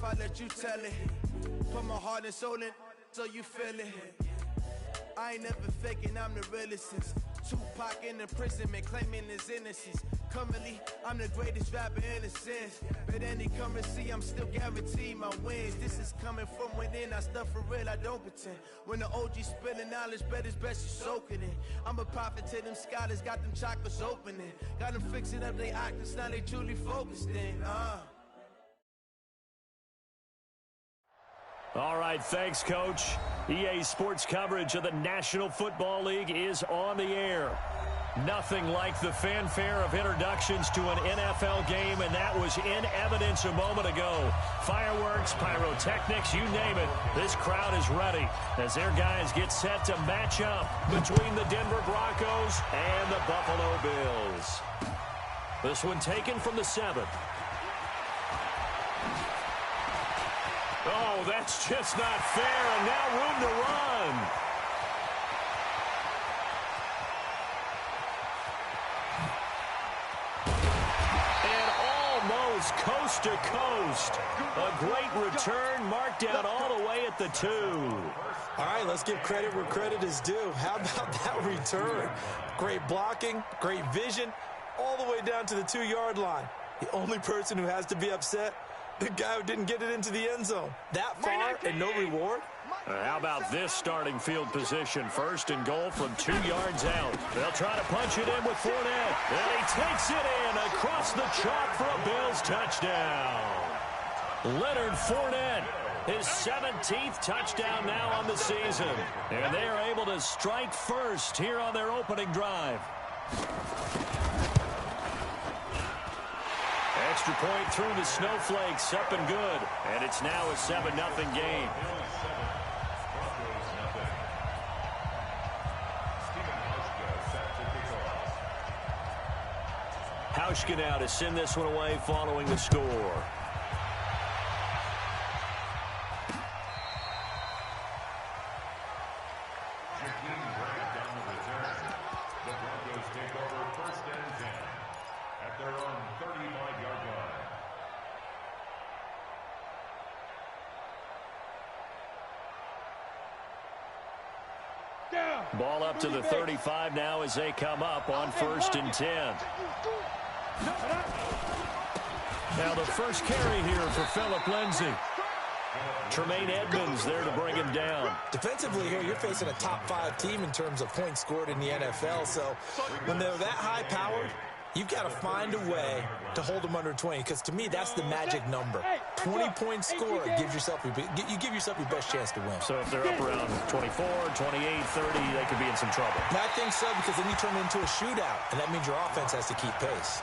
I let you tell it. Put my heart and soul in so you feel it. I ain't never faking, I'm the realest since Tupac in imprisonment, claiming his innocence. Currently, I'm the greatest rapper in a sense. But any currency, I'm still guaranteed my wins. This is coming from within, I stuff for real, I don't pretend. When the OG spilling knowledge, bet it's best you soak it in. I'm a prophet to them scholars, got them chakras opening. Got them fixing up their octaves, now they truly focused in. All right, thanks, Coach. EA Sports coverage of the National Football League is on the air. Nothing like the fanfare of introductions to an NFL game, and that was in evidence a moment ago. Fireworks, pyrotechnics, you name it. This crowd is ready as their guys get set to match up between the Denver Broncos and the Buffalo Bills. This one taken from the 7. Oh, that's just not fair, and now room to run. And almost coast to coast. A great return marked out all the way at the 2. All right, let's give credit where credit is due. How about that return? Great blocking, great vision, all the way down to the 2-yard line. The only person who has to be upset, the guy who didn't get it into the end zone. That far and no reward? How about this starting field position? 1st and goal from 2 yards out. They'll try to punch it in with Fournette. And he takes it in across the chalk for a Bills touchdown. Leonard Fournette, his 17th touchdown now on the season. And they are able to strike first here on their opening drive. Extra point through the snowflakes, up and good. And it's now a 7-0 game. Hauschka now to send this one away following the score. Ball up to the 35 now as they come up on 1st and 10. Now the first carry here for Phillip Lindsay. Tremaine Edmonds there to bring him down. Defensively here, you're facing a top 5 team in terms of points scored in the NFL. So when they're that high-powered, you've got to find a way to hold them under 20, because to me, that's the magic number. 20 points scored, you give yourself your best chance to win. So if they're up around 24, 28, 30, they could be in some trouble. I think so, because then you turn it into a shootout, and that means your offense has to keep pace.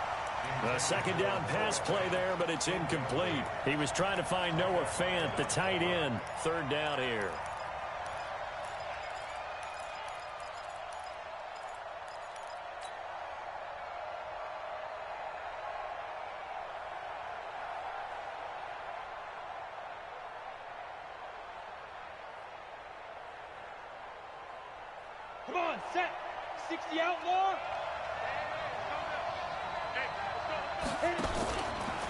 A second down pass play there, but it's incomplete. He was trying to find Noah Fant, the tight end. 3rd down here. Come on, set. 60 outlaw.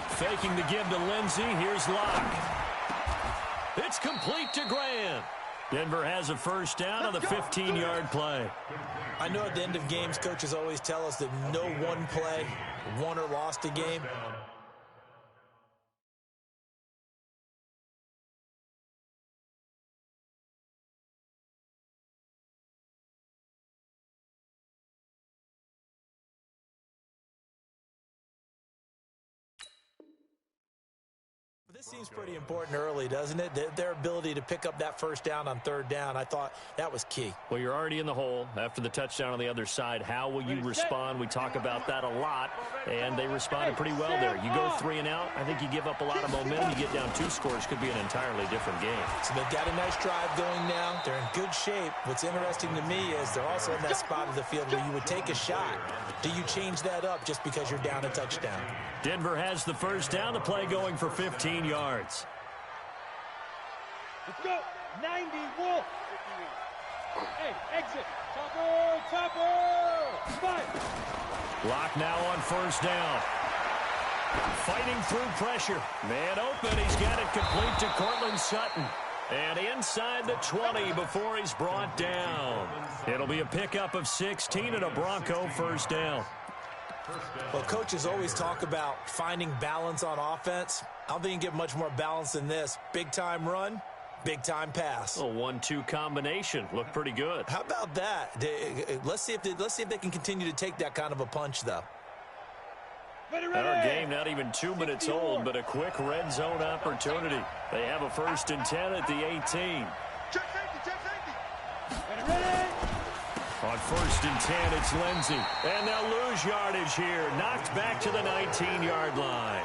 Faking the give to Lindsey. Here's Locke. It's complete to Grant. Denver has a first down on the 15-yard play. I know at the end of games, coaches always tell us that no one play won or lost a game. This seems pretty important early, doesn't it? Their ability to pick up that first down on 3rd down, I thought that was key. Well, you're already in the hole after the touchdown on the other side. How will you respond? We talk about that a lot, and they responded pretty well there. You go 3 and out, I think you give up a lot of momentum. You get down 2 scores, could be an entirely different game. So they've got a nice drive going now. They're in good shape. What's interesting to me is they're also in that spot of the field where you would take a shot. Do you change that up just because you're down a touchdown? Denver has the first down, the play going for 15 yards. Let's go. 90, Wolf. Hey, exit. Topper. 5. Lock now on 1st down. Fighting through pressure. Man open. He's got it complete to Cortland Sutton. And inside the 20 before he's brought down. It'll be a pickup of 16 and a Bronco first down. Well, coaches always talk about finding balance on offense. I don't think you can get much more balance than this. Big-time run, big-time pass. A 1-2 combination. Looked pretty good. How about that? Let's see if they can continue to take that kind of a punch, though. Our game not even 2 minutes old, but a quick red zone opportunity. They have a 1st and 10 at the 18. Check safety. Ready. On 1st and 10, it's Lindsey. And they'll lose yardage here. Knocked back to the 19-yard line.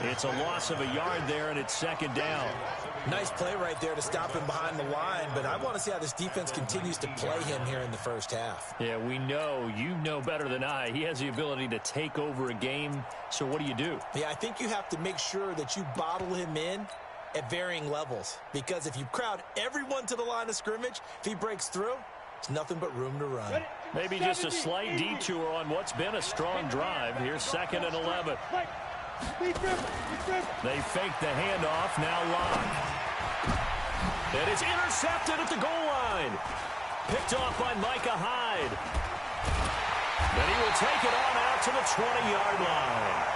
It's a loss of a yard there, and it's 2nd down. Nice play right there to stop him behind the line, but I want to see how this defense continues to play him here in the first half. Yeah, we know. You know better than I. He has the ability to take over a game, so what do? Yeah, I think you have to make sure that you bottle him in at varying levels, because if you crowd everyone to the line of scrimmage, if he breaks through, it's nothing but room to run. Maybe just a slight detour on what's been a strong drive. Here's 2nd and 11. They fake the handoff, now Locke. And it's intercepted at the goal line. Picked off by Micah Hyde. And he will take it on out to the 20-yard line.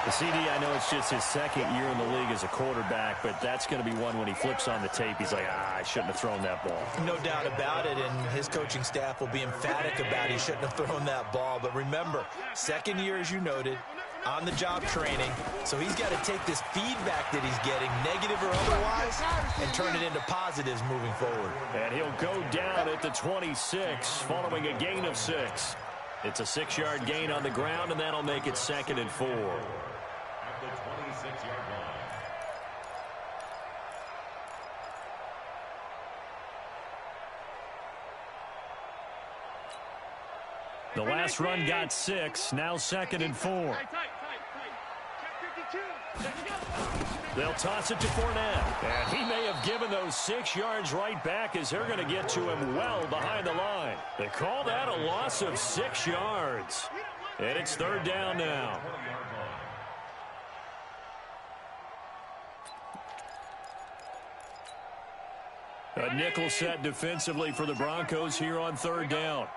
The CD, I know it's just his 2nd year in the league as a quarterback, but that's going to be one when he flips on the tape. He's like, I shouldn't have thrown that ball. No doubt about it, and his coaching staff will be emphatic about he shouldn't have thrown that ball. But remember, 2nd year, as you noted, on-the-job training, so he's got to take this feedback that he's getting, negative or otherwise, and turn it into positives moving forward. And he'll go down at the 26, following a gain of 6. It's a 6-yard gain on the ground, and that'll make it 2nd and 4. At the 26-yard line. The last run got 6, now 2nd and 4. They'll toss it to Fournette. And he may have given those 6 yards right back as they're going to get to him well behind the line. They call that a loss of 6 yards. And it's 3rd down now. A nickel set defensively for the Broncos here on 3rd down.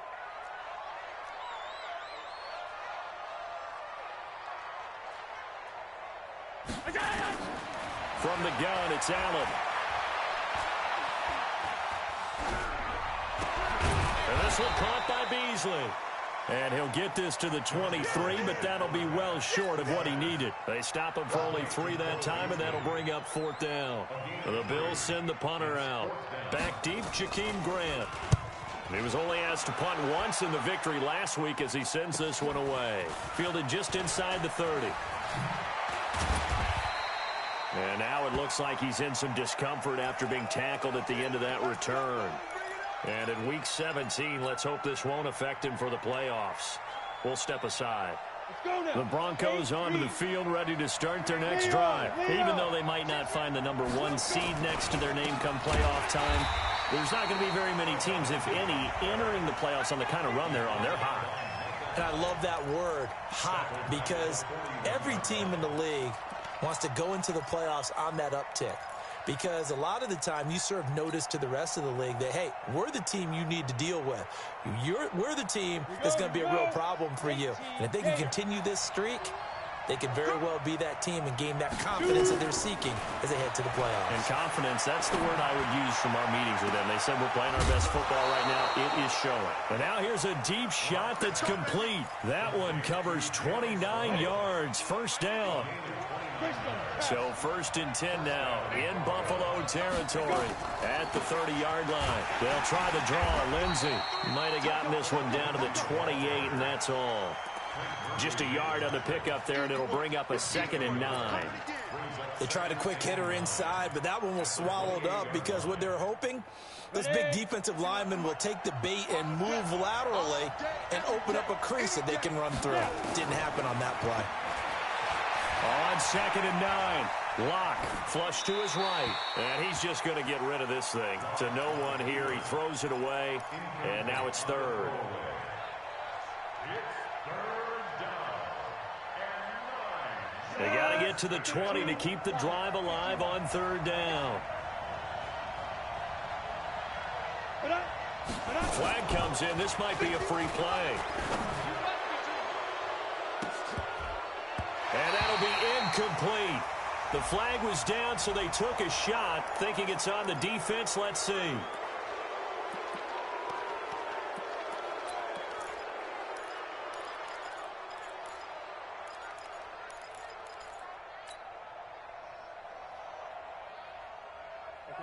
From the gun, it's Allen. And this one caught by Beasley. And he'll get this to the 23, but that'll be well short of what he needed. They stop him for only 3 that time, and that'll bring up 4th down. The Bills send the punter out. Back deep, Jakeem Grant. He was only asked to punt once in the victory last week as he sends this one away. Fielded just inside the 30. And now it looks like he's in some discomfort after being tackled at the end of that return. And in Week 17, let's hope this won't affect him for the playoffs. We'll step aside. The Broncos onto the field, ready to start their next drive. Even though they might not find the number 1 seed next to their name come playoff time, there's not going to be very many teams, if any, entering the playoffs on the kind of run they're on. They're hot. And I love that word, hot, because every team in the league wants to go into the playoffs on that uptick. Because a lot of the time you serve notice to the rest of the league that, hey, we're the team you need to deal with. We're the team that's going to be a real problem for you. And if they can continue this streak, they could very well be that team and gain that confidence that they're seeking as they head to the playoffs. And confidence, that's the word I would use from our meetings with them. They said we're playing our best football right now. It is showing. And now here's a deep shot that's complete. That one covers 29 yards. 1st down. So 1st and 10 now in Buffalo territory at the 30-yard line. They'll try the draw. Lindsey might have gotten this one down to the 28, and that's all. Just a yard on the pickup there, and it'll bring up a 2nd and 9. They tried a quick hitter inside, but that one was swallowed up because what they're hoping, those big defensive linemen will take the bait and move laterally and open up a crease that they can run through. Didn't happen on that play. On 2nd and 9, Locke flush to his right, and he's just going to get rid of this thing. To no one here, he throws it away, and now it's 3rd. They got to get to the 20 to keep the drive alive on third down. Flag comes in. This might be a free play. And that'll be incomplete. The flag was down, so they took a shot, thinking it's on the defense. Let's see.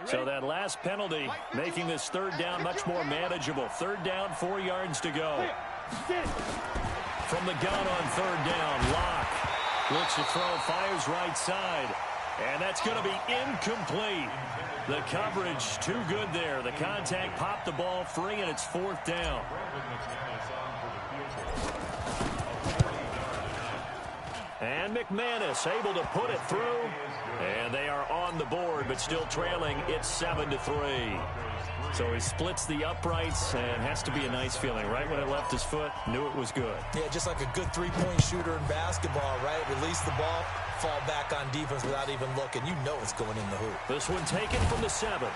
So that last penalty making this third down much more manageable. Third down, 4 yards to go. From the gun on third down, Locke looks to throw, fires right side. And that's going to be incomplete. The coverage too good there. The contact popped the ball free, and it's fourth down. And McManus able to put it through. And they are on the board, but still trailing. It's 7-3. So he splits the uprights, and has to be a nice feeling. Right when it left his foot, knew it was good. Yeah, just like a good three-point shooter in basketball, right? Release the ball, fall back on defense without even looking. You know it's going in the hoop. This one taken from the 7.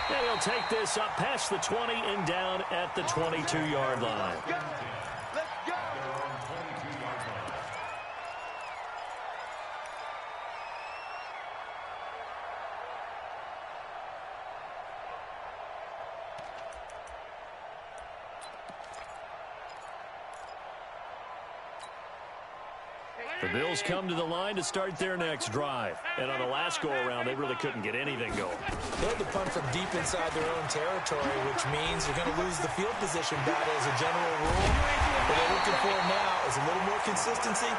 And he'll take this up past the 20 and down at the 22-yard line. The Bills come to the line to start their next drive. And on the last go-around, they really couldn't get anything going. They had to punt from deep inside their own territory, which means you're going to lose the field position battle as a general rule. What they're looking for now is a little more consistency,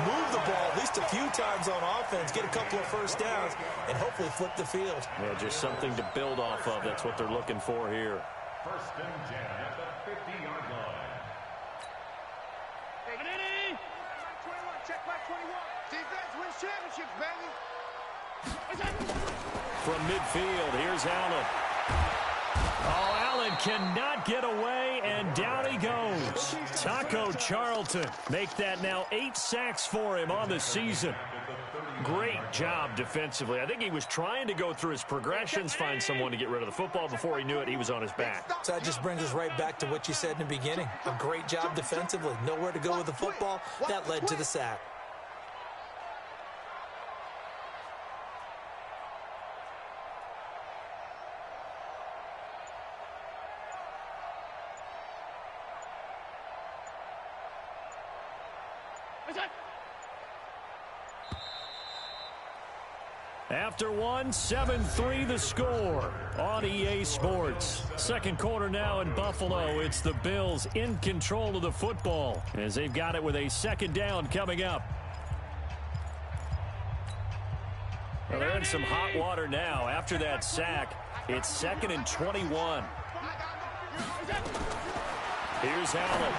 move the ball at least a few times on offense, get a couple of first downs, and hopefully flip the field. Yeah, just something to build off of. That's what they're looking for here. First and 10 at the 50-yard line. Check back 21. Defense wins championships, baby. From midfield, here's Allen. Oh, Allen cannot get away, and down he goes. Taco Charlton make that now 8 sacks for him on the season. Great job defensively. I think he was trying to go through his progressions, find someone to get rid of the football. Before he knew it, he was on his back. So that just brings us right back to what you said in the beginning. A great job defensively. Nowhere to go with the football. That led to the sack. After one, 7-3 the score on EA Sports. Second quarter now in Buffalo. It's the Bills in control of the football as they've got it with a second down coming up. Well, they're in some hot water now. After that sack, it's 2nd and 21. Here's Allen.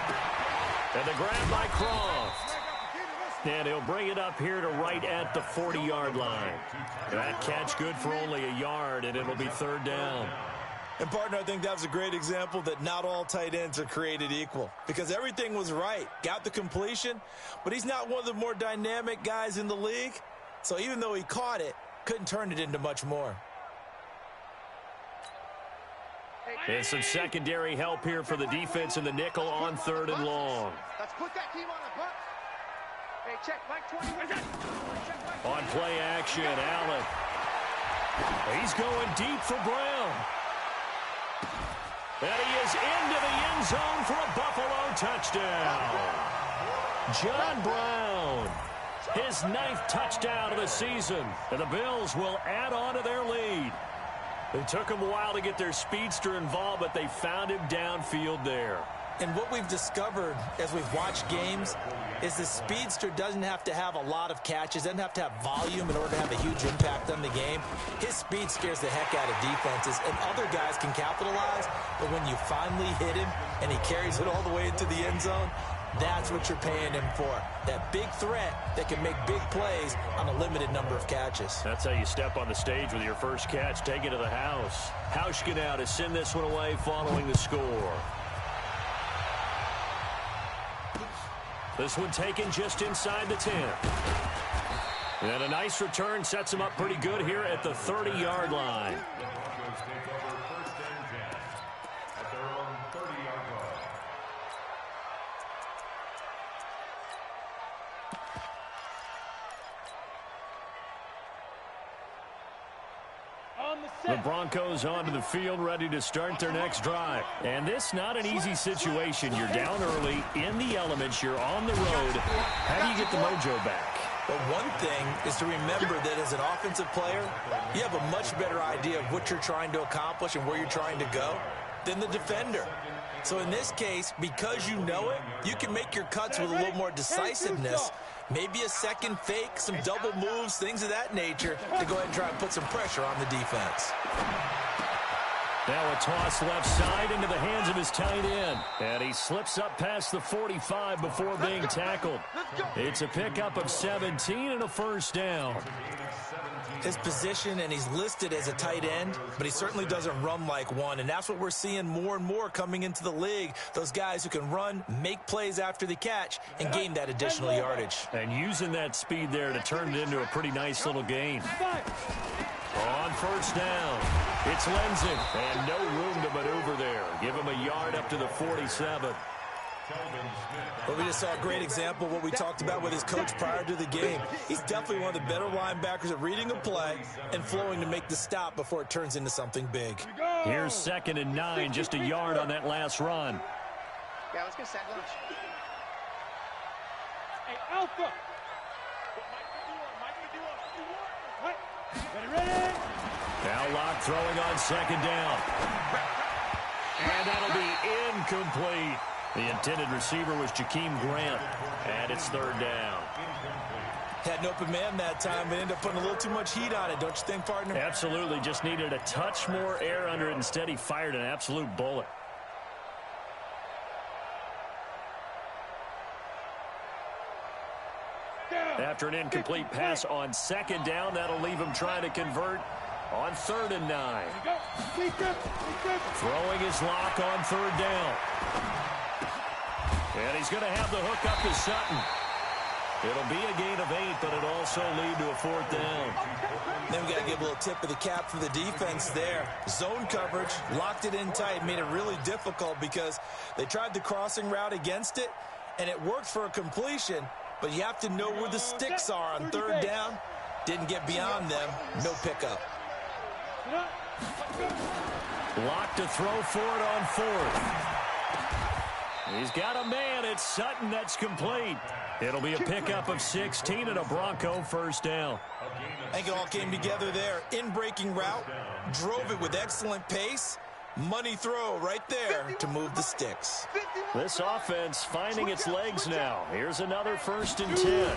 And the grab by Croft. And he'll bring it up here to right at the 40-yard line. That catch good for only a yard, and it'll be third down. And, partner, I think that was a great example that not all tight ends are created equal. Because everything was right. Got the completion, but he's not one of the more dynamic guys in the league. So even though he caught it, couldn't turn it into much more. And some secondary help here for the defense in the nickel on 3rd and long. Let's put that team on the bus. Hey, check, Mike 20. On play action, Allen. He's going deep for Brown. And he is into the end zone for a Buffalo touchdown. John Brown, his 9th touchdown of the season. And the Bills will add on to their lead. It took them a while to get their speedster involved, but they found him downfield there. And what we've discovered as we've watched games is the speedster doesn't have to have a lot of catches, doesn't have to have volume in order to have a huge impact on the game. His speed scares the heck out of defenses, and other guys can capitalize, but when you finally hit him and he carries it all the way into the end zone, that's what you're paying him for. That big threat that can make big plays on a limited number of catches. That's how you step on the stage with your first catch. Take it to the house. Hauschka now to send this one away following the score. This one taken just inside the 10. And a nice return sets him up pretty good here at the 30-yard line. The Broncos take over 1st and 10 at their own 30-yard line. The Broncos onto the field, ready to start their next drive. And this not an easy situation. You're down early, in the elements, you're on the road. How do you get the mojo back? But one thing is to remember that as an offensive player, you have a much better idea of what you're trying to accomplish and where you're trying to go than the defender. So in this case, because you know it, you can make your cuts with a little more decisiveness. Maybe a second fake, some double moves, things of that nature to go ahead and try and put some pressure on the defense. Now a toss left side into the hands of his tight end. And he slips up past the 45 before being tackled. It's a pickup of 17 and a first down. His position, and he's listed as a tight end, but he certainly doesn't run like one, and that's what we're seeing more and more coming into the league. Those guys who can run, make plays after the catch, and gain that additional yardage. And using that speed there to turn it into a pretty nice little gain. On first down, it's Lenzing, and no room to maneuver there. Give him a yard up to the 47. Well, we just saw a great example of what we talked about with his coach prior to the game. He's definitely one of the better linebackers at reading a play and flowing to make the stop before it turns into something big. Here's 2nd and 9, just a yard on that last run. Yeah, let's get set lunch. Hey, Alpha! Ready? Now Locke throwing on 2nd down. And that'll be incomplete. The intended receiver was Jakeem Grant, and it's 3rd down. Had an open man that time, but ended up putting a little too much heat on it, don't you think, partner? Absolutely, just needed a touch more air under it. Instead, he fired an absolute bullet. After an incomplete pass on 2nd down, that'll leave him trying to convert on 3rd and 9. Throwing his lock on 3rd down. And he's going to have the hook up to Sutton. It'll be a gain of 8, but it'll also lead to a 4th down. Then we got to give a little tip of the cap for the defense there. Zone coverage, locked it in tight, made it really difficult because they tried the crossing route against it, and it worked for a completion, but you have to know where the sticks are on 3rd down. Didn't get beyond them, no pickup. Locked to throw for it on 4th. He's got a man. It's Sutton. That's complete. It'll be a pickup of 16 and a Bronco first down. I think it all came together there. In-breaking route, drove it with excellent pace. Money throw right there to move the sticks. This offense finding its legs now. Here's another 1st and 10.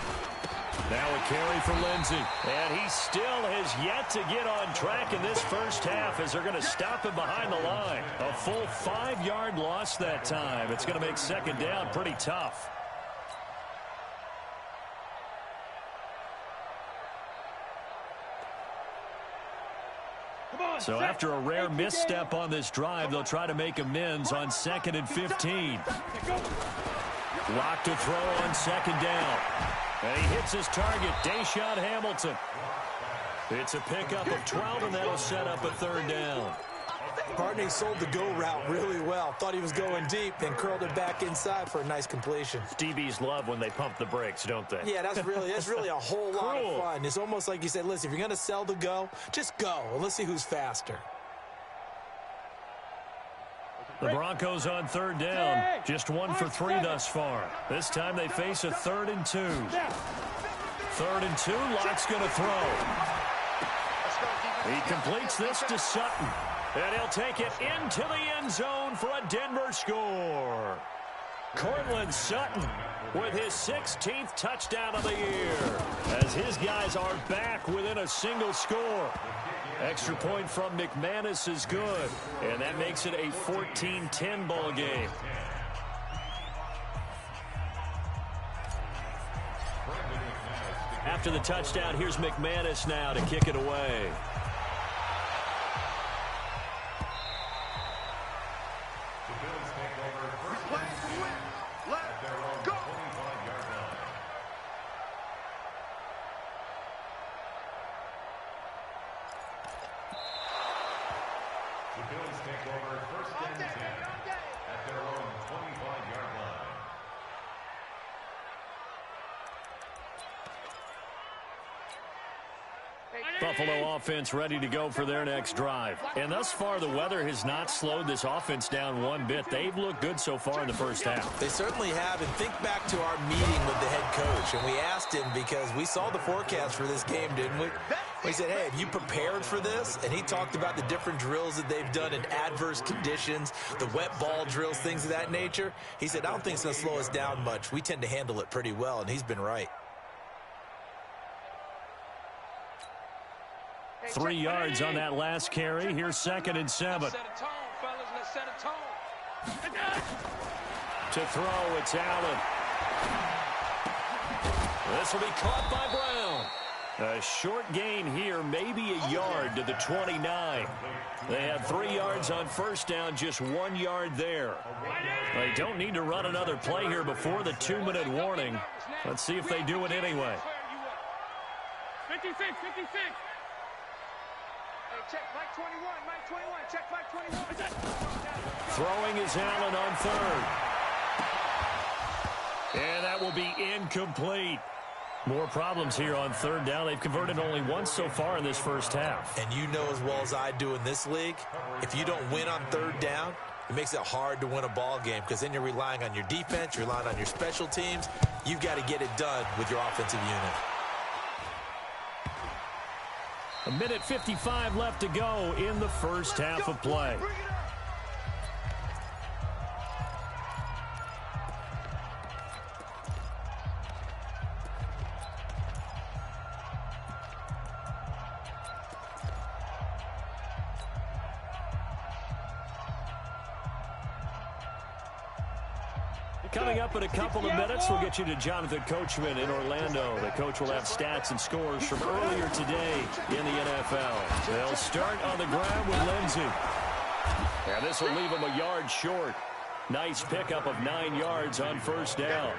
Now a carry for Lindsey. And he still has yet to get on track in this first half as they're going to stop him behind the line. A full 5-yard loss that time. It's going to make 2nd down pretty tough. So after a rare misstep on this drive, they'll try to make amends on 2nd and 15. Lock to throw on 2nd down. And he hits his target, Deshaun Hamilton. It's a pickup of 12, and that'll set up a 3rd down. Partner, he sold the go route really well. Thought he was going deep, then curled it back inside for a nice completion. DBs love when they pump the brakes, don't they? Yeah, that's really a whole lot of fun. It's almost like you said, listen, if you're going to sell the go, just go, and let's see who's faster. The Broncos on 3rd down, just 1 for 3 thus far. This time they face a 3rd and 2. 3rd and 2, Locke's going to throw. He completes this to Sutton. And he'll take it into the end zone for a Denver score. Cortland Sutton with his 16th touchdown of the year as his guys are back within a single score. Extra point from McManus is good, and that makes it a 14-10 ball game. After the touchdown, here's McManus now to kick it away. The Bills take over first and 10 at their own 25-yard line. Buffalo offense ready to go for their next drive. And thus far, the weather has not slowed this offense down one bit. They've looked good so far in the first half. They certainly have. And think back to our meeting with the head coach. And we asked him because we saw the forecast for this game, didn't we? We said, hey, have you prepared for this? And he talked about the different drills that they've done in adverse conditions, the wet ball drills, things of that nature. He said, I don't think it's going to slow us down much. We tend to handle it pretty well, and he's been right. 3 yards on that last carry. Here's 2nd and 7. Set a tone, fellas. Let's set a tone. To throw, it's Allen. This will be caught by Brown. A short gain here, maybe a yard to the 29. They had 3 yards on first down, just 1 yard there. They don't need to run another play here before the 2-minute warning. Let's see if they do it anyway. 56, 56. Check Mike 21, Mike 21, check Mike 21. Throwing is Allen on 3rd. And that will be incomplete. More problems here on 3rd down. They've converted only once so far in this first half. And you know as well as I do in this league, if you don't win on 3rd down, it makes it hard to win a ball game because then you're relying on your defense, you're relying on your special teams. You've got to get it done with your offensive unit. 1:55 left to go in the first half of play. Coming up in a couple of minutes, we'll get you to Jonathan Coachman in Orlando. The coach will have stats and scores from earlier today in the NFL. They'll start on the ground with Lindsey. And this will leave him a yard short. Nice pickup of 9 yards on first down.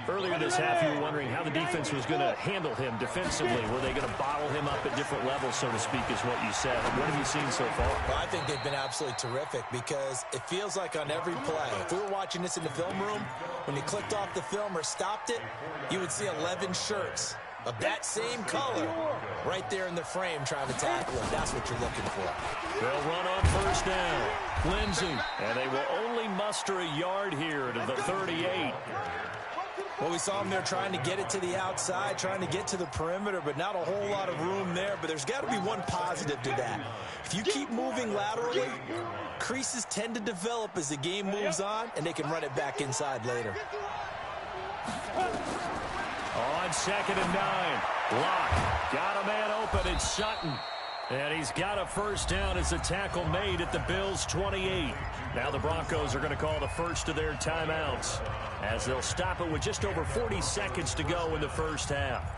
Earlier this half, you were wondering how the defense was going to handle him defensively. Were they going to bottle him up at different levels, so to speak, is what you said. What have you seen so far? Well, I think they've been absolutely terrific because it feels like on every play, if we were watching this in the film room, when you clicked off the film or stopped it, you would see 11 shirts of that same color right there in the frame trying to tackle him. That's what you're looking for. They'll run on first down. Lindsey, and they will only muster a yard here to the 38. Well, we saw them there trying to get it to the outside, trying to get to the perimeter, but not a whole lot of room there. But there's got to be one positive to that. If you keep moving laterally, creases tend to develop as the game moves on, and they can run it back inside later. On 2nd and 9. Locke got a man open. It's Sutton. And he's got a first down as a tackle made at the Bills' 28. Now the Broncos are going to call the first of their timeouts as they'll stop it with just over 40 seconds to go in the first half.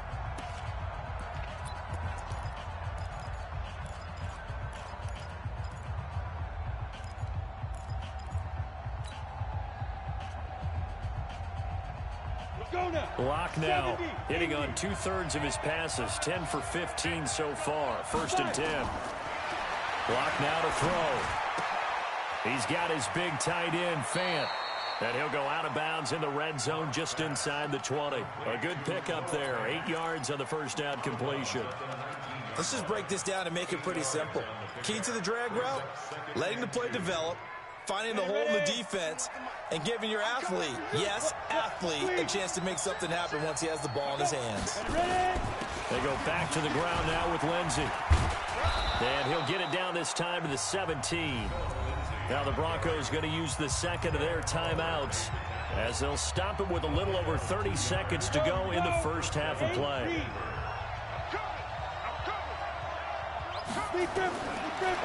Locke now hitting on 2/3 of his passes, 10 for 15 so far. 1st and 10. Locke now to throw. He's got his big tight end, Fant. And he'll go out of bounds in the red zone just inside the 20. A good pickup there. 8 yards on the first down completion. Let's just break this down and make it pretty simple. Key to the drag route, letting the play develop, finding the hole in the defense, and giving your athlete, yes, athlete, a chance to make something happen once he has the ball in his hands. They go back to the ground now with Lindsey. And he'll get it down this time to the 17. Now the Broncos going to use the second of their timeouts as they'll stop it with a little over 30 seconds to go in the first half of play.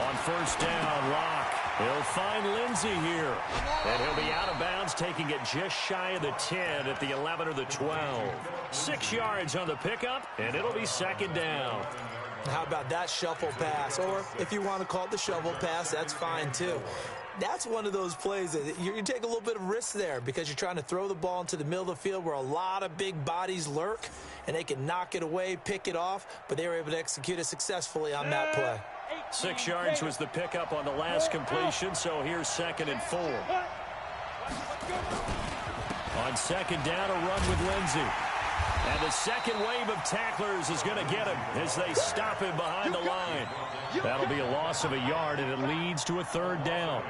On first down, Locke. He'll find Lindsey here. And he'll be out of bounds, taking it just shy of the 10 at the 11 or the 12. 6 yards on the pickup, and it'll be second down. How about that shuffle pass? Or if you want to call it the shovel pass, that's fine too. That's one of those plays that you take a little bit of risk there because you're trying to throw the ball into the middle of the field where a lot of big bodies lurk, and they can knock it away, pick it off, but they were able to execute it successfully on that play. 6 yards was the pickup on the last completion, so here's 2nd and 4. On 2nd down, a run with Lindsey. And the second wave of tacklers is going to get him as they stop him behind the line. That'll be a loss of a yard, and it leads to a 3rd down.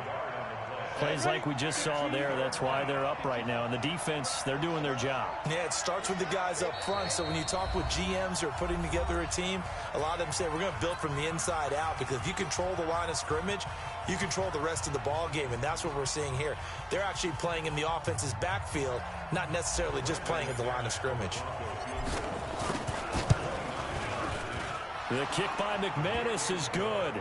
Plays like we just saw there, that's why they're up right now. And the defense, they're doing their job. Yeah, it starts with the guys up front. So when you talk with GMs who are putting together a team, a lot of them say we're going to build from the inside out, because if you control the line of scrimmage, you control the rest of the ball game, and that's what we're seeing here. They're actually playing in the offense's backfield, not necessarily just playing at the line of scrimmage. The kick by McManus is good.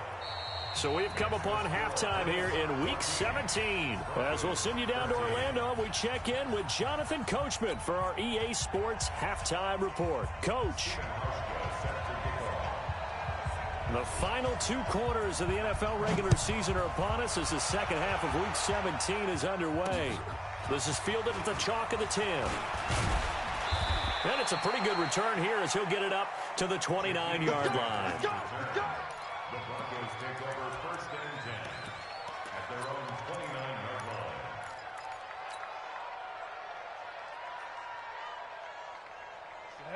So we've come upon halftime here in Week 17. As we'll send you down to Orlando, we check in with Jonathan Coachman for our EA Sports Halftime Report. Coach. The final 2 quarters of the NFL regular season are upon us as the second half of Week 17 is underway. This is fielded at the chalk of the 10. And it's a pretty good return here as he'll get it up to the 29-yard line. The Broncos take over 1st and 10 at their own 29-yard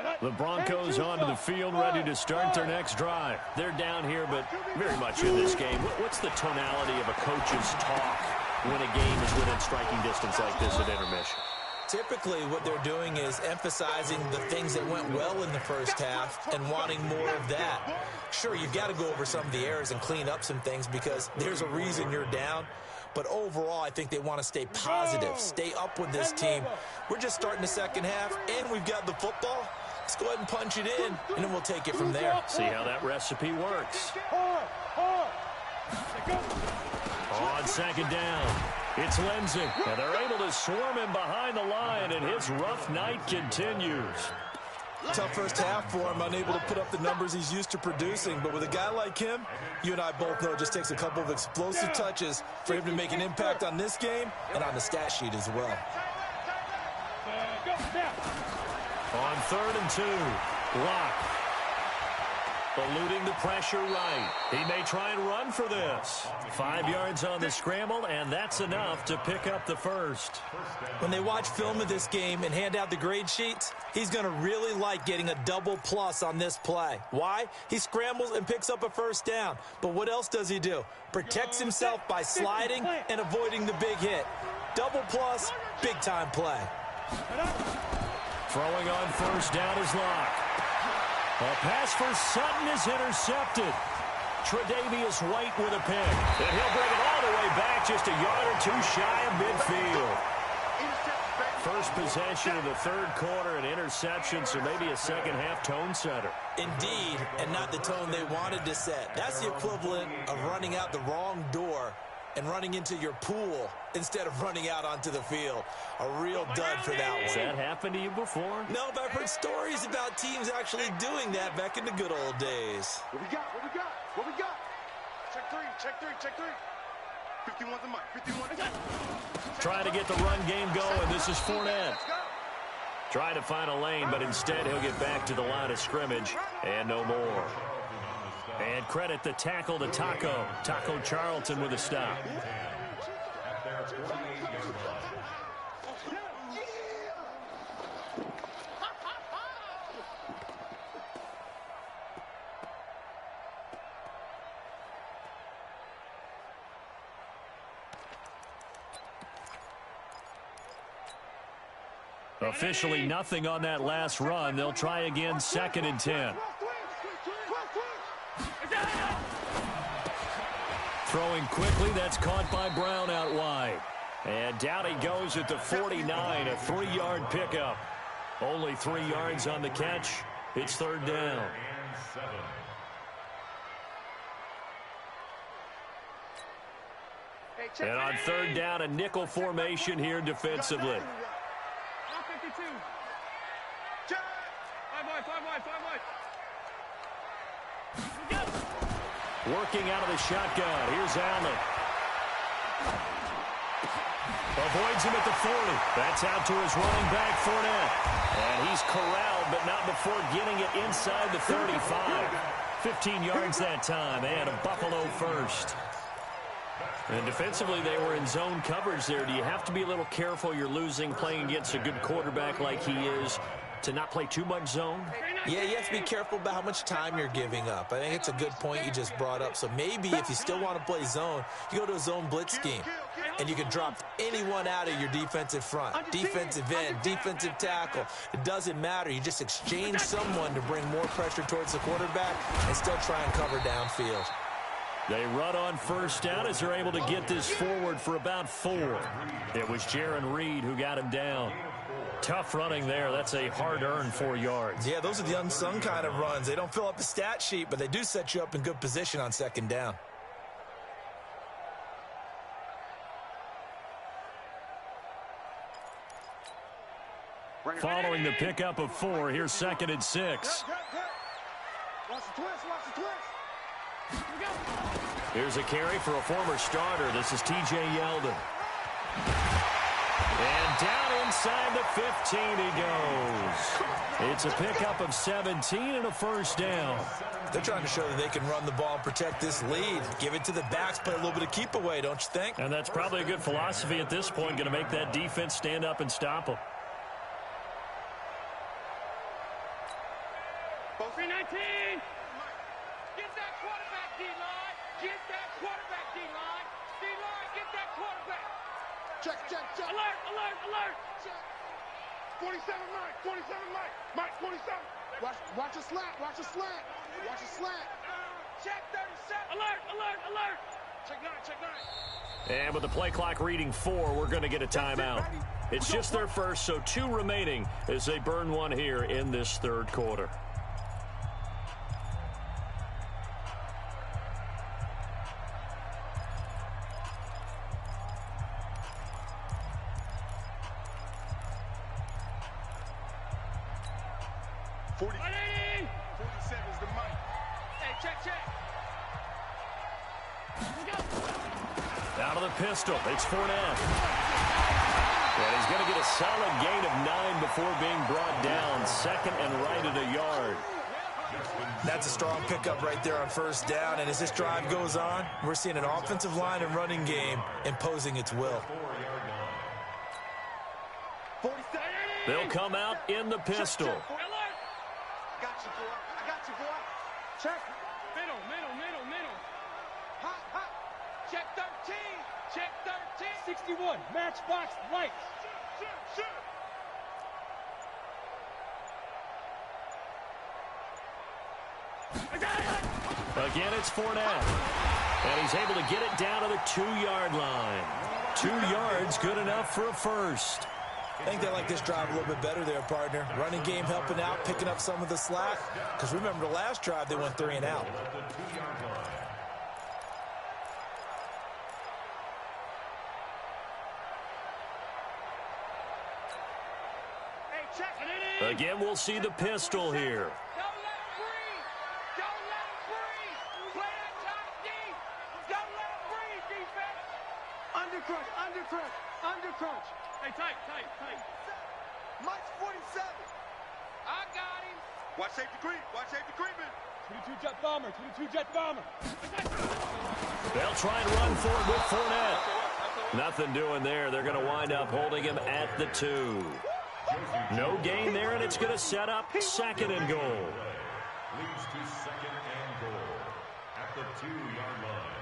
line. The Broncos onto the field, ready to start their next drive. They're down here, but very much in this game. What's the tonality of a coach's talk when a game is within striking distance like this at intermission? Typically, what they're doing is emphasizing the things that went well in the first half and wanting more of that. Sure, you've got to go over some of the errors and clean up some things because there's a reason you're down. But overall, I think they want to stay positive, stay up with this team. We're just starting the second half, and we've got the football. Let's go ahead and punch it in, and then we'll take it from there. See how that recipe works. On 2nd down, it's Lindsey. And they're able to swarm him behind the line, and his rough night continues. Tough first half for him, unable to put up the numbers he's used to producing. But with a guy like him, you and I both know it just takes a couple of explosive touches for him to make an impact on this game and on the stat sheet as well. On 3rd and 2, Locke. Eluding the pressure right. He may try and run for this. 5 yards on the scramble, and that's enough to pick up the first. When they watch film of this game and hand out the grade sheets, he's going to really like getting a double plus on this play. Why? He scrambles and picks up a 1st down. But what else does he do? Protects himself by sliding and avoiding the big hit. Double plus, big-time play. Throwing on 1st down is Locke. A pass for Sutton is intercepted. Tre'Davious White with a pick. And he'll bring it all the way back just a yard or 2 shy of midfield. First possession of the 3rd quarter, an interception, so maybe a second half tone setter. Indeed, and not the tone they wanted to set. That's the equivalent of running out the wrong door and running into your pool instead of running out onto the field. A real dud for that one. Has that happened to you before? No, but I've heard stories about teams actually doing that back in the good old days. What we got? What we got? What we got? Check 3, check 3, check 3. 51's the mic, 51. Trying to get the run game going. This is Fournette. Trying to find a lane, but instead he'll get back to the line of scrimmage and no more. And credit the tackle to Taco. Taco Charlton with a stop. Officially nothing on that last run. They'll try again 2nd and 10. Throwing quickly, that's caught by Brown out wide. And down he goes at the 49, a 3-yard pickup. Only 3 yards on the catch. It's 3rd down. And on 3rd down, a nickel formation here defensively. 52. Check. 5 wide. Working out of the shotgun. Here's Allen. Avoids him at the 40. That's out to his running back, Fournette. And he's corralled, but not before getting it inside the 35. 15 yards that time, and a Buffalo first. And defensively, they were in zone coverage there. Do you have to be a little careful? You're losing, playing against a good quarterback like he is, to not play too much zone? Yeah, you have to be careful about how much time you're giving up. I think it's a good point you just brought up. So maybe if you still want to play zone, you go to a zone blitz scheme, and you can drop anyone out of your defensive front, defensive end, defensive tackle. It doesn't matter. You just exchange someone to bring more pressure towards the quarterback and still try and cover downfield. They run on first down as they're able to get this forward for about 4. It was Jaron Reed who got him down. Tough running there. That's a hard-earned 4 yards. Yeah, those are the unsung kind of runs. They don't fill up the stat sheet, but they do set you up in good position on second down. Following the pickup of 4, here's 2nd and 6. Watch the twist, watch the twist. Here's a carry for a former starter. This is T.J. Yeldon. And down inside the 15 he goes. It's a pickup of 17 and a first down. They're trying to show that they can run the ball and protect this lead. Give it to the backs, play a little bit of keep away, don't you think? And that's probably a good philosophy at this point, going to make that defense stand up and stop them. Both 19. Get that quarterback, D-line. Get that quarterback, D-line. D-line, get that quarterback. Check, check, check. Alert, alert, alert. Check. 47 Mike, 47 Mike. Mike, 47. Watch a slant, watch a slant. Watch a slant. Check 37. Alert, alert, alert. Check 9, check 9. And with the play clock reading 4, we're going to get a timeout. It's just their first, so 2 remaining as they burn one here in this third quarter. Out of the pistol, it's Fournette. And he's going to get a solid gain of 9 before being brought down. 2nd and right at a yard. That's a strong pickup right there on first down. And as this drive goes on, we're seeing an offensive line and running game imposing its will. They'll come out in the pistol. Got you, boy. I got you, boy. Check. Middle, middle, middle, middle. Hot, hot. Check 13. Check 13. 61. Matchbox lights. Shoot, shoot, shoot. Again, it's Fournette. And he's able to get it down to the 2-yard line. 2 yards, good enough for a first. I think they like this drive a little bit better there, partner. Running game helping out, picking up some of the slack. Because remember, the last drive, they went 3 and out. Again, we'll see the pistol here. Don't let him breathe. Don't let him breathe. Play that tight deep. Don't let him breathe, defense. Undercrunch, undercrunch, undercrunch. Hey, tight, tight, tight. Mike's 47. I got him. Watch safety creep. Watch safety creeping. 22 jet bomber. 22 jet bomber. They'll try and run for it with Fournette. Nothing doing there. They're going to wind up holding him at the 2. No gain there, and it's going to set up 2nd and goal. Leads to 2nd and goal at the 2-yard line.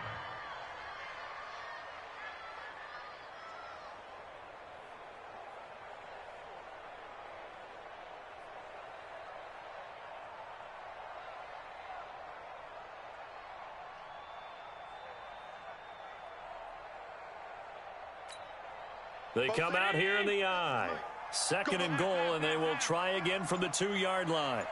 They come out here in the I. 2nd and goal, and they will try again from the 2-yard line.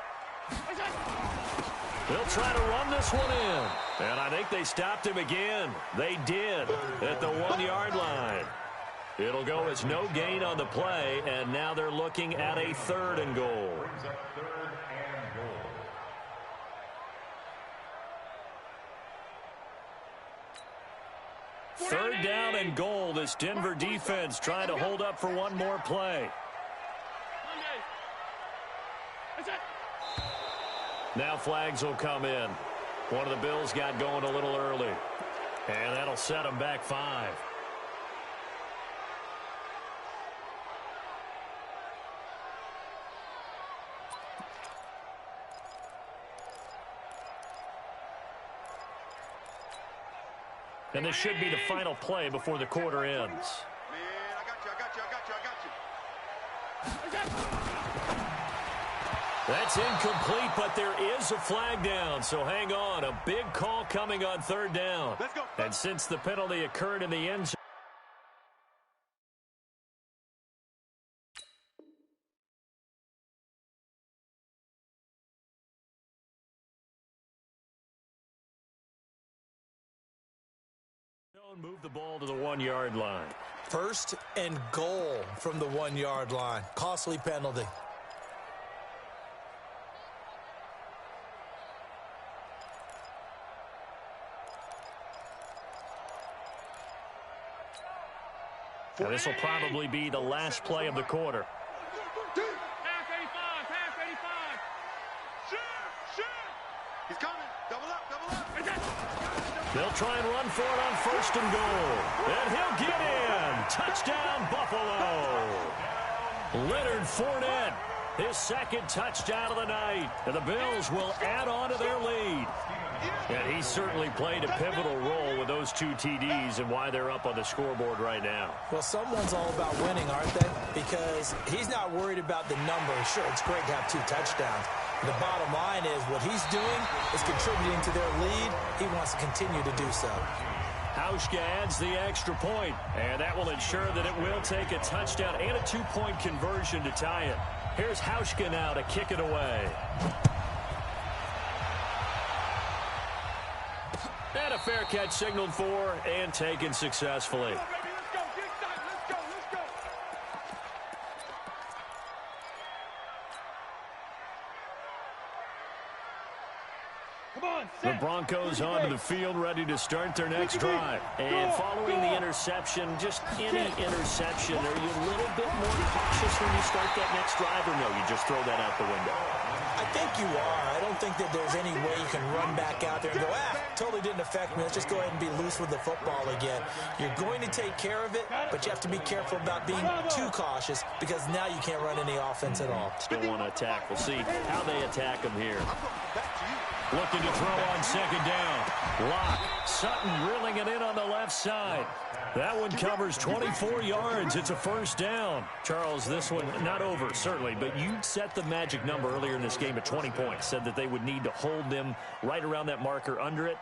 They'll try to run this one in. And I think they stopped him again. They did at the 1-yard line. It'll go as no gain on the play, and now they're looking at a 3rd and goal. Brings up 3rd and goal. Third down and goal. This Denver defense trying to hold up for one more play. Now flags will come in. One of the Bills got going a little early. And that'll set them back 5. And this should be the final play before the quarter ends. Man, I got you. That's incomplete, but there is a flag down, so hang on. A big call coming on 3rd down. Let's go. And since the penalty occurred in the end zone, move the ball to the 1-yard line. 1st and goal from the 1-yard line. Costly penalty. Now, this will probably be the last play of the quarter. Pass 85, pass 85. Shoot. He's coming. Double up. They'll try and run for it on 1st and goal. And he'll get in. Touchdown, Buffalo. Leonard Fournette, his 2nd touchdown of the night. And the Bills will add on to their lead. And he certainly played a pivotal role with those 2 TDs and why they're up on the scoreboard right now. Well, someone's all about winning, aren't they? Because he's not worried about the number. Sure, it's great to have 2 touchdowns. The bottom line is what he's doing is contributing to their lead. He wants to continue to do so. Hauschka adds the extra point, and that will ensure that it will take a touchdown and a 2-point conversion to tie it. Here's Hauschka now to kick it away. And a fair catch signaled for and taken successfully. The Broncos onto the field, ready to start their next drive. And following the interception, just any interception, are you a little bit more cautious when you start that next drive, or no, you just throw that out the window? I think you are. I don't think that there's any way you can run back out there and go, totally didn't affect me. Let's just go ahead and be loose with the football again. You're going to take care of it, but you have to be careful about being too cautious because now you can't run any offense at all. Still want to attack. We'll see how they attack them here. Looking to throw on 2nd down. Lock. Sutton reeling it in on the left side. That one covers 24 yards. It's a 1st down. Charles, this one not over, certainly, but you set the magic number earlier in this game at 20 points. Said that they would need to hold them right around that marker under it.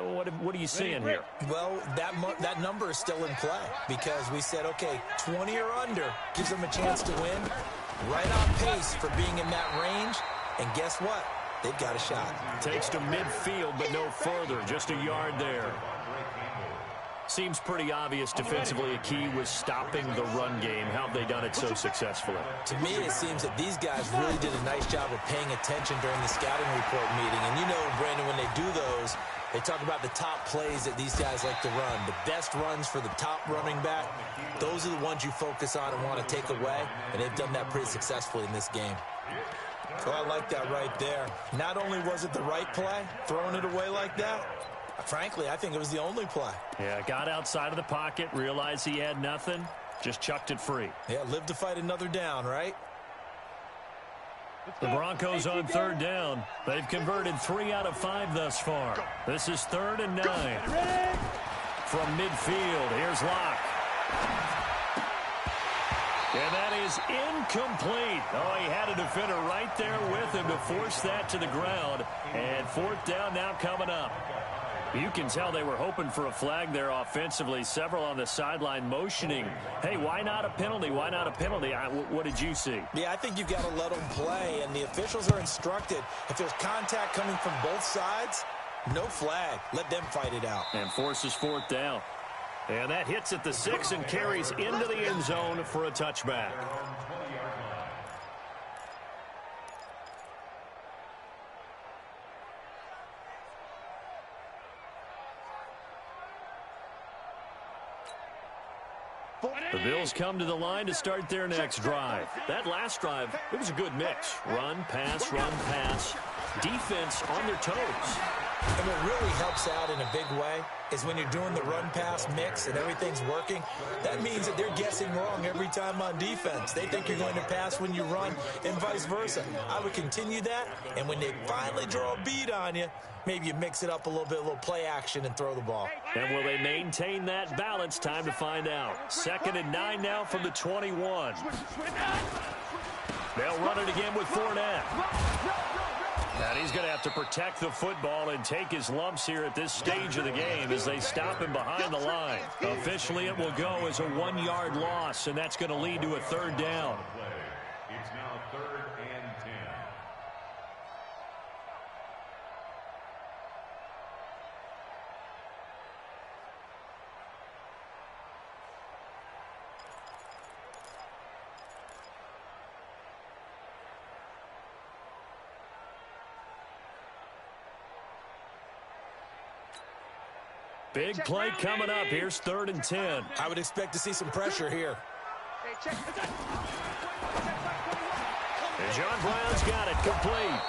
What are you seeing here? Well, that number is still in play because we said, okay, 20 or under gives them a chance to win. Right on pace for being in that range. And guess what? They've got a shot. Takes to midfield, but no further. Just a yard there. Seems pretty obvious defensively a key was stopping the run game. How have they done it so successfully? To me, it seems that these guys really did a nice job of paying attention during the scouting report meeting. And you know, Brandon, when they do those, they talk about the top plays that these guys like to run. The best runs for the top running back, those are the ones you focus on and want to take away. And they've done that pretty successfully in this game. So I like that right there. Not only was it the right play, throwing it away like that, frankly, I think it was the only play. Yeah, got outside of the pocket, realized he had nothing, just chucked it free. Yeah, live to fight another down, right? The Broncos on 3rd down. They've converted 3 out of 5 thus far. This is 3rd and 9. From midfield, here's Locke. And that is incomplete. Oh, he had a defender right there with him to force that to the ground. And 4th down now coming up. You can tell they were hoping for a flag there offensively. Several on the sideline motioning. Hey, why not a penalty? Why not a penalty? What did you see? Yeah, I think you've got to let them play. And the officials are instructed, if there's contact coming from both sides, no flag. Let them fight it out. And forces 4th down. And that hits at the 6 and carries into the end zone for a touchback. The Bills come to the line to start their next drive. That last drive, it was a good mix. Run, pass, defense on their toes. And what really helps out in a big way is when you're doing the run-pass mix and everything's working, that means that they're guessing wrong every time on defense. They think you're going to pass when you run and vice versa. I would continue that, and when they finally draw a beat on you, maybe you mix it up a little play action and throw the ball. And will they maintain that balance? Time to find out. 2nd and 9 now from the 21. They'll run it again with Fournette. And he's going to have to protect the football and take his lumps here at this stage of the game as they stop him behind the line. Officially, it will go as a 1-yard loss, and that's going to lead to a 3rd down. It's now 3rd and 10. Big play coming up. Here's 3rd and 10. I would expect to see some pressure here. And John Brown's got it complete.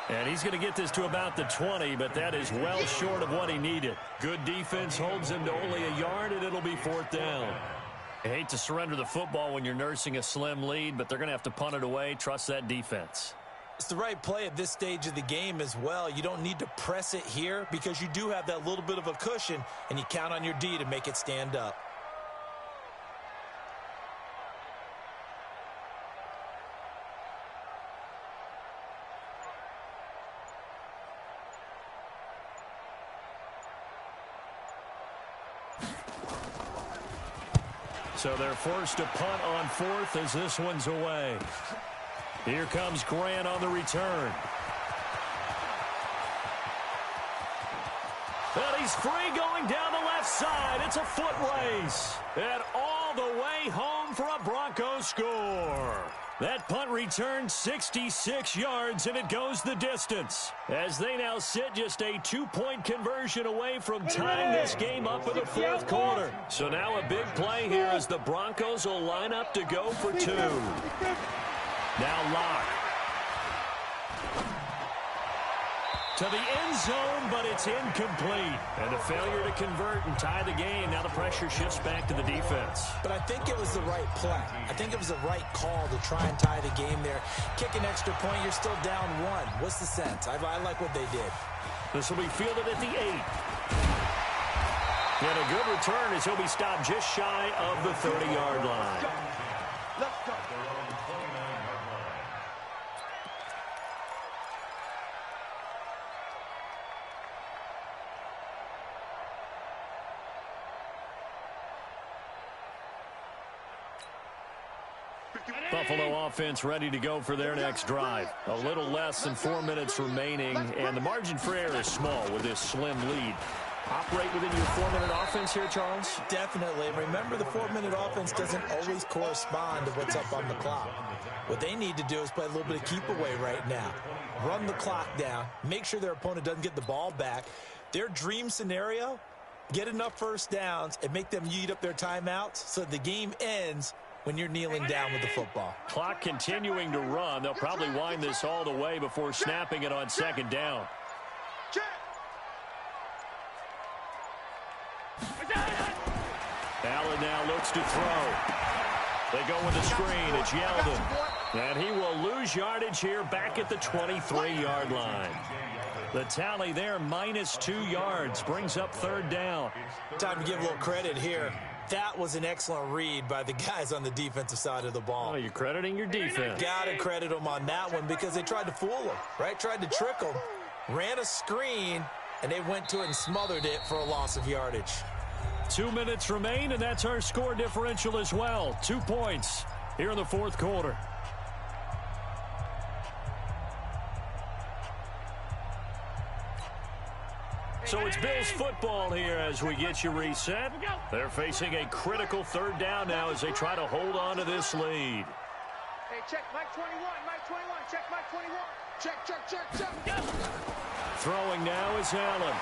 And he's going to get this to about the 20, but that is well short of what he needed. Good defense holds him to only a yard, and it'll be 4th down. I hate to surrender the football when you're nursing a slim lead, but they're going to have to punt it away. Trust that defense. It's the right play at this stage of the game as well. You don't need to press it here because you do have that little bit of a cushion, and you count on your D to make it stand up. So they're forced to punt on 4th as this one's away. Here comes Grant on the return. And he's free going down the left side. It's a foot race. And all the way home for a Broncos score. That punt returned 66 yards, and it goes the distance. As they now sit just a 2-point conversion away from tying this game up in the 4th quarter. So now a big play here as the Broncos will line up to go for 2. Now Locke. To the end zone, but it's incomplete. And a failure to convert and tie the game. Now the pressure shifts back to the defense. But I think it was the right play. I think it was the right call to try and tie the game there. Kick an extra point, you're still down 1. What's the sense? I like what they did. This will be fielded at the 8. And a good return as he'll be stopped just shy of the 30-yard line. Let's go. Their own 29-yard line. Buffalo offense ready to go for their next drive. A little less than 4 minutes remaining, and the margin for error is small with this slim lead. Operate within your 4-minute offense here, Charles? Definitely. Remember, the 4-minute offense doesn't always correspond to what's up on the clock. What they need to do is play a little bit of keep away right now. Run the clock down. Make sure their opponent doesn't get the ball back. Their dream scenario, get enough first downs and make them eat up their timeouts so the game ends when you're kneeling down with the football. Clock continuing to run. They'll probably wind this all the way before snapping it on 2nd down. Allen now looks to throw. They go with the screen. It's Yeldon. And he will lose yardage here back at the 23-yard line. The tally there, -2 yards, brings up 3rd down. Time to give a little credit here. That was an excellent read by the guys on the defensive side of the ball. Oh, you're crediting your defense. Got to credit them on that one because they tried to fool them, right? Tried to trick them. Ran a screen, and they went to it and smothered it for a loss of yardage. 2 minutes remain, and that's our score differential as well. 2 points here in the 4th quarter. So it's Bills football here as we get you reset. They're facing a critical 3rd down now as they try to hold on to this lead. Hey, check Mike 21, Mike 21, check Mike 21. Check. Throwing now is Allen.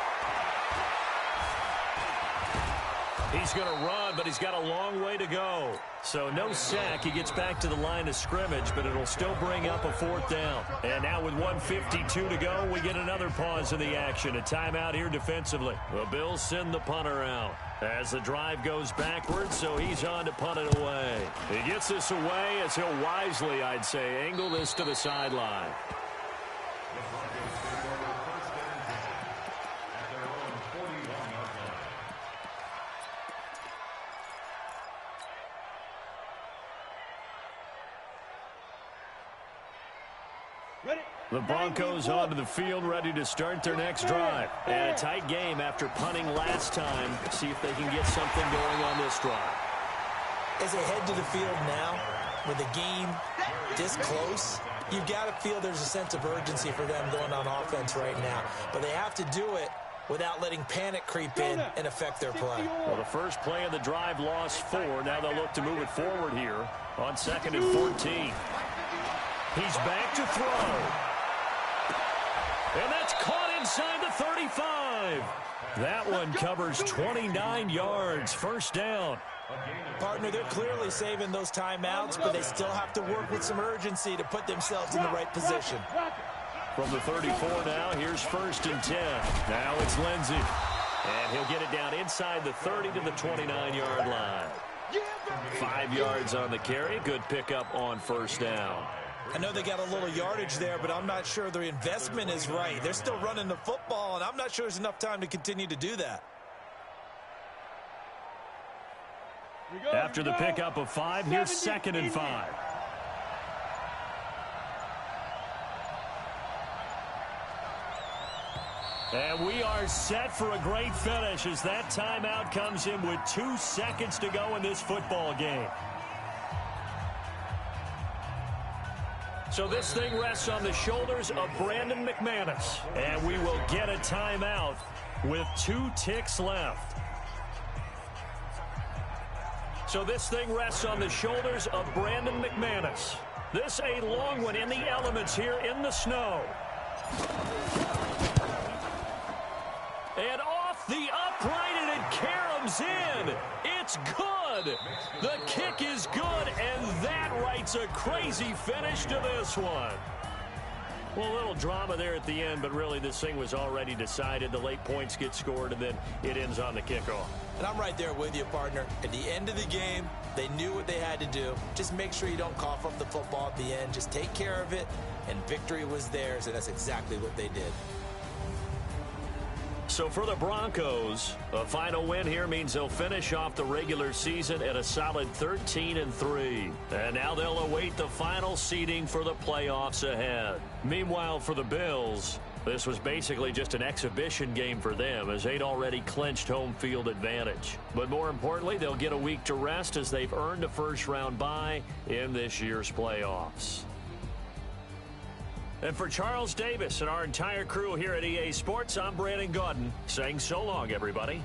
He's going to run, but he's got a long way to go. So no sack. He gets back to the line of scrimmage, but it'll still bring up a 4th down. And now with 1:52 to go, we get another pause in the action. A timeout here defensively. The Bills send the punter out as the drive goes backwards, so he's on to punt it away. He gets this away as he'll wisely, I'd say, angle this to the sideline. The Broncos onto the field, ready to start their next drive. And a tight game after punting last time. See if they can get something going on this drive. As they head to the field now, with the game this close, you've got to feel there's a sense of urgency for them going on offense right now. But they have to do it without letting panic creep in and affect their play. Well, the first play of the drive lost 4. Now they'll look to move it forward here on 2nd and 14. He's back to throw. And that's caught inside the 35. That one covers 29 yards. First down. Partner, they're clearly saving those timeouts, but they still have to work with some urgency to put themselves in the right position. From the 34 now, here's 1st and 10. Now it's Lindsey. And he'll get it down inside the 30 to the 29-yard line. 5 yards on the carry. Good pickup on 1st down. I know they got a little yardage there, but I'm not sure their investment is right. They're still running the football, and I'm not sure there's enough time to continue to do that. After the pickup of 5, here's 2nd and 5. And we are set for a great finish as that timeout comes in with 2 seconds to go in this football game. So this thing rests on the shoulders of Brandon McManus. And we will get a timeout with 2 ticks left. So this thing rests on the shoulders of Brandon McManus. This a long one in the elements here in the snow. And off the upright, and it caroms in. It's good. The kick is good, and that writes a crazy finish to this one. Well, a little drama there at the end, but really this thing was already decided. The late points get scored, and then it ends on the kickoff. And I'm right there with you, partner. At the end of the game, they knew what they had to do. Just make sure you don't cough up the football at the end. Just take care of it, and victory was theirs, and that's exactly what they did. So for the Broncos, a final win here means they'll finish off the regular season at a solid 13-3. And now they'll await the final seeding for the playoffs ahead. Meanwhile, for the Bills, this was basically just an exhibition game for them as they'd already clinched home field advantage. But more importantly, they'll get a week to rest as they've earned a first-round bye in this year's playoffs. And for Charles Davis and our entire crew here at EA Sports, I'm Brandon Gaudin saying so long, everybody.